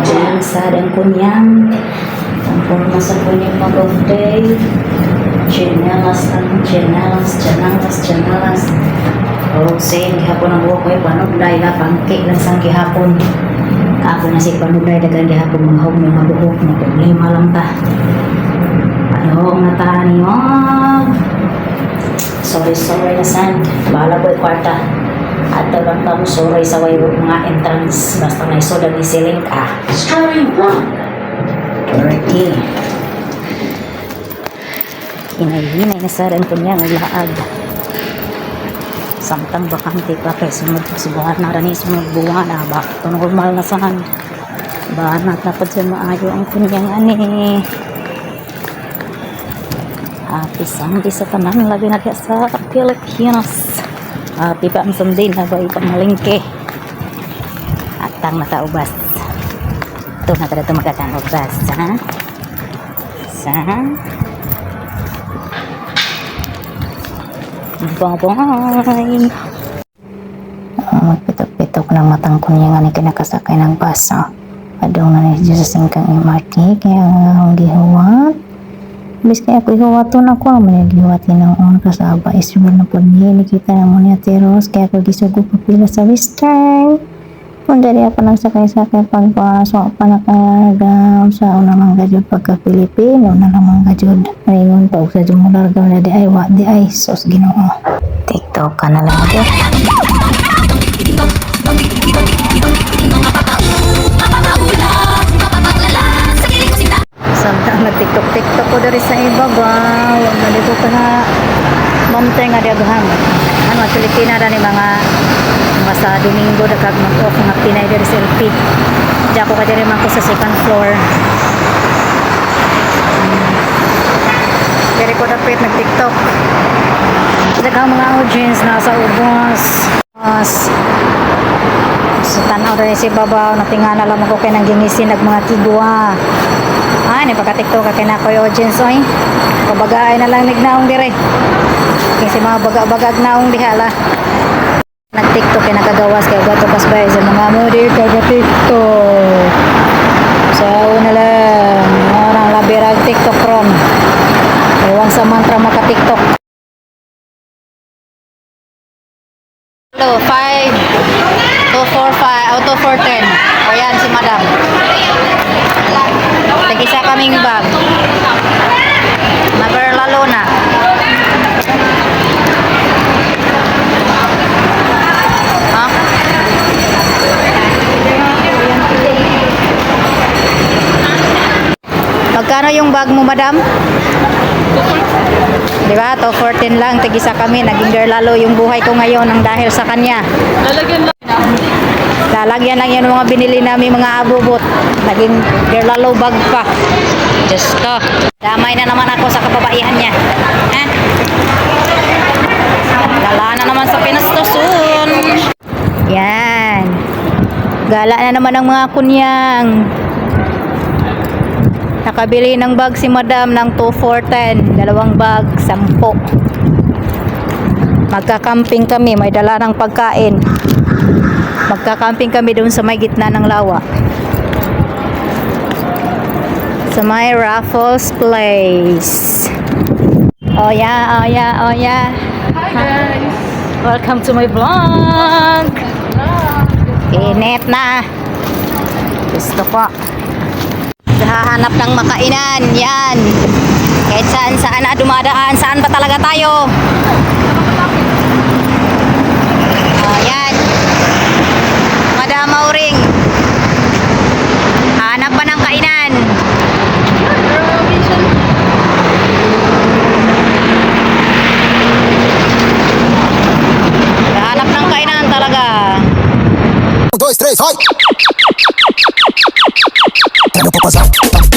Diyan sa dan kunyang tampon masa kunyang mag-off-day. Chinelas. O, same, gihapon ang buhok ko, panugday na, pangkik lang sang gihapon. Ako na si panugday, dagang gihapon, mahog may mabuhok, may problema lang ta. Ano, natani mo? Sorry na san, bahala ko kwarta. At lang ka mo, sorry sa way mga entrance, basta na isoda ni siling ka. Story 1. Ready. Hinay-hinay na sa rin ko niya, ulaag. Samtang bakante pa kay sunod subuhan na rin sunod buwan na ba ito normal na saan bahan natapad sa maayo ang kunyang ani. Happy Sunday sa tanan labi na sa Pilipinas. Happy pa ang Sunday na ba ipang malingke at ang nakaubas ito na talaga magkakaubas sa bye-bye. Magpitok-pitok ng matang kunya nga ni kinakasakay ng bus. Adong na ni Diyos sa singkang MRT kaya nga akong gihuwat. Bis kaya ako ihuwaton ako naman gihuwatin ng on kasaba isuro na po niya nakita na mo niya tiros kaya ako gisugo papila sa Western. Kung dari ako nagsakay-sakay pagpasok pa nakagam sa una mga gajod pagka Pilipino na lang mga gajod ringon pa sa jumular gaw na di ay wa di ay sos Ginoo. TikTok ka na lang ako. Samtang nag-tiktok ko dari sa iba ba wala ko ka na mamtay nga diagahan ano Pilipina na ni mga sa Domingo dakag mag-off nga Pinay dari sa LP di ako ka diri man ko sa second floor diri ko dapit nag-tiktok daghang mga audience na sa ubos sa tanaw rin si babaw natingana lang ako kay nang gingisin nag mga kigwa ni pagka-tiktok ka kay na ko audience oy pabagaay na lang nignaong dire kasi mga bagag naong dihala nag-tiktok kay nakagawas kay gato kasbay sa mga modir kaga-tiktok so una lang orang labirag tiktok ron ewan sa mantra maka-tiktok. Hello 5 245 auto 410 o yan si madam tag-isa kaming bag nagarlalo na magkano yung bag mo madam? Diba? 214 lang tag-isa kami naging garlalo yung buhay ko ngayon ang dahil sa kanya lalagyan lang yan mga binili namin mga abubot naging garlalo bag pa just to damay na naman ako sa kababaihan niya gala na naman sa pinastosun yan gala na naman ang mga kunyang nakabili ng bag si madam ng 2,410 dalawang bag 10 magkakamping kami may dala ng pagkain magkakamping kami doon sa may gitna ng lawa sa may Raffles Place. Oh yeah hi guys, welcome to my vlog. Init na gusto ko hahanap ng makainan yan kahit saan na dumadaan saan ba talaga tayo yan Madam Mauring hanap pa ng kainan hanap ng kainan talaga 1, 2, 3, hoy! Ano pa pasok?